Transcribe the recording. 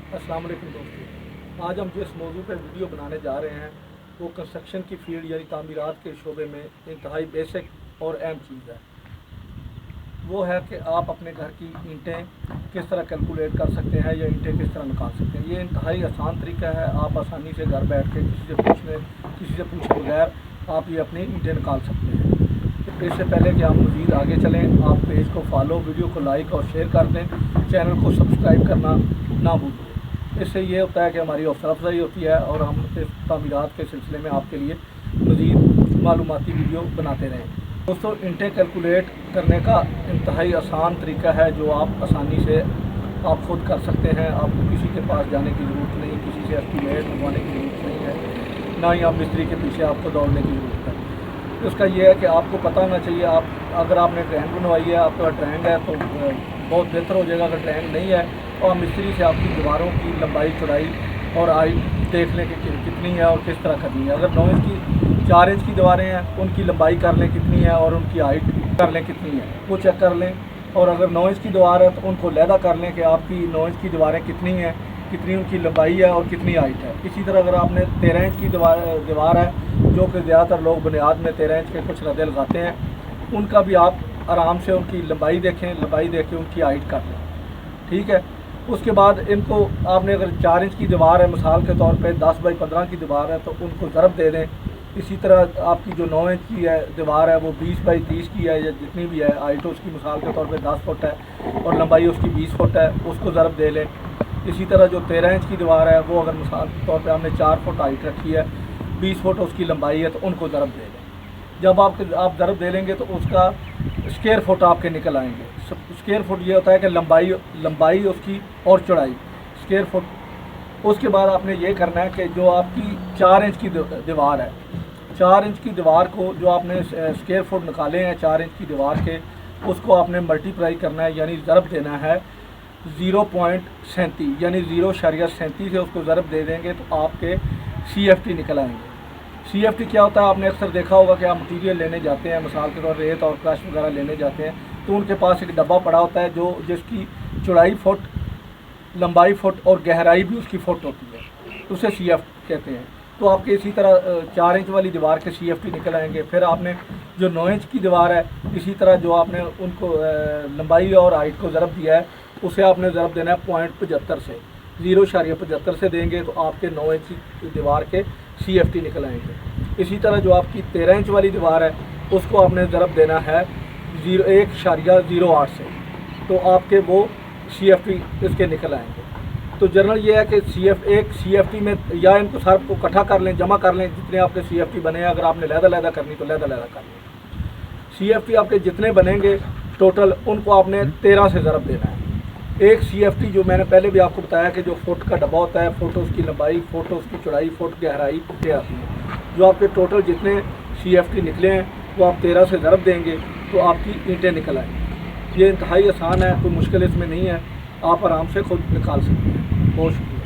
अस्सलाम वालेकुम दोस्तों, आज हम जिस मौजू पर वीडियो बनाने जा रहे हैं वो कंस्ट्रक्शन की फील्ड यानी तामीरात के शोबे में इंतहाई बेसिक और अहम चीज़ है। वो है कि आप अपने घर की ईंटें किस तरह कैलकुलेट कर सकते हैं या ईंटें किस तरह निकाल सकते हैं। ये इंतहाई आसान तरीका है, आप आसानी से घर बैठ के किसी से पूछे बगैर आप ये अपनी ईंटें निकाल सकते हैं। इससे पहले कि आप मज़ीद आगे चलें, आप पेज को फॉलो, वीडियो को लाइक और शेयर कर दें, चैनल को सब्सक्राइब करना ना भूलें। इससे ये होता है कि हमारी हौसला अफजाई होती है और हम इस तामीरात के सिलसिले में आपके लिए मज़ीद मालूमाती वीडियो बनाते रहें। दोस्तों, ईंटें कैलकुलेट करने का इंतहाई आसान तरीका है जो आप आसानी से आप खुद कर सकते हैं। आपको किसी के पास जाने की ज़रूरत नहीं, किसी से एस्टीमेट लगवाने की ज़रूरत नहीं है, ना ही आप मिस्त्री के पीछे आपको दौड़ने की ज़रूरत है। उसका ये है कि आपको पता होना चाहिए, आप अगर आपने ड्राइंग बनवाई है, आपका ड्राइंग है तो बहुत बेहतर हो जाएगा। अगर ड्राइंग नहीं है और मिस्त्री से आपकी दीवारों की लंबाई, चौड़ाई और हाइट देख लें कि कितनी है और किस तरह करनी है। अगर 9 इंच की 4 इंच की दीवारें हैं, उनकी लंबाई कर लें कितनी है और उनकी हाइट कर लें कितनी है, वो चेक कर लें। और अगर 9 इंच की दीवार है तो उनको लहदा कर लें कि आपकी 9 इंच की दीवारें कितनी हैं, कितनी उनकी लंबाई है और कितनी हाइट है। इसी तरह अगर आपने 13 इंच की दीवार है, जो कि ज़्यादातर लोग बुनियाद में 13 इंच के कुछ रद्दे लगाते हैं, उनका भी आप आराम से उनकी लंबाई देखें, लंबाई देख के उनकी हाइट कर लें, ठीक है। उसके बाद इनको आपने अगर 4 इंच की दीवार है, मिसाल के तौर पे 10 बाई 15 की दीवार है, तो उनको ज़रब दे दें। इसी तरह आपकी जो 9 इंच की है दीवार है वो 20 बाई 30 की है या जितनी भी है, हाइट उसकी मिसाल के तौर पे 10 फुट है और लंबाई उसकी 20 फुट है, उसको ज़रब दे लें। इसी तरह जो 13 इंच की दीवार है वो अगर मिसाल के तौर पे हमने 4 फुट हाइट रखी है, 20 फुट उसकी लंबाई है, तो उनको ज़रब दे लें। जब आप ज़रब दे लेंगे तो उसका स्क्वायर फुट आपके निकल आएंगे। स्क्वायर फुट ये होता है कि लंबाई उसकी और चौड़ाई, स्क्वायर फुट। उसके बाद आपने ये करना है कि जो आपकी 4 इंच की दीवार है, 4 इंच की दीवार को जो आपने स्क्वायर फुट निकाले हैं 4 इंच की दीवार के, उसको आपने मल्टीप्लाई करना है, यानी ज़रब देना है 0.37 यानी 0.37 से उसको ज़रब दे देंगे तो आपके CFT निकल आएंगे। CFT क्या होता है, आपने अक्सर देखा होगा कि आप मटीरियल लेने जाते हैं, मिसाल के तौर पर रेत और क्रश वगैरह लेने जाते हैं, तो उनके पास एक डब्बा पड़ा होता है जिसकी चौड़ाई फुट, लंबाई फुट और गहराई भी उसकी फुट होती है, उसे CFT कहते हैं। तो आपके इसी तरह 4 इंच वाली दीवार के CFT निकल आएंगे। फिर आपने जो 9 इंच की दीवार है, इसी तरह जो आपने उनको लंबाई और हाइट को ज़रब दिया है, उसे आपने ज़रब देना है 0.75 से, 0.75 से देंगे तो आपके 9 इंच की दीवार के CFT निकल आएंगे। इसी तरह जो आपकी 13 इंच वाली दीवार है उसको आपने ज़रब देना है 1.08 से, तो आपके वो CFT इसके निकल आएंगे। तो जनरल ये है कि एक CFT में या इनको सारे को इकट्ठा कर लें, जमा कर लें, जितने आपके CFT बने हैं। अगर आपने लहदा करनी तो लहदा कर लें। CFT आपके जितने बनेंगे टोटल, उनको आपने 13 से ज़रब देना है। एक CFT जो मैंने पहले भी आपको बताया कि जो फुट का डब्बा होता है, फुट उसकी लंबाई, फुट उसकी चौड़ाई, फुट गहराई आती है। जो आपके टोटल जितने CFT निकले हैं वो आप 13 से ज़रब देंगे तो आपकी ईंटें निकल आएंगी। ये इंतहाई आसान है, कोई मुश्किल इसमें नहीं है, आप आराम से खुद निकाल सकते हैं। बहुत शुक्रिया।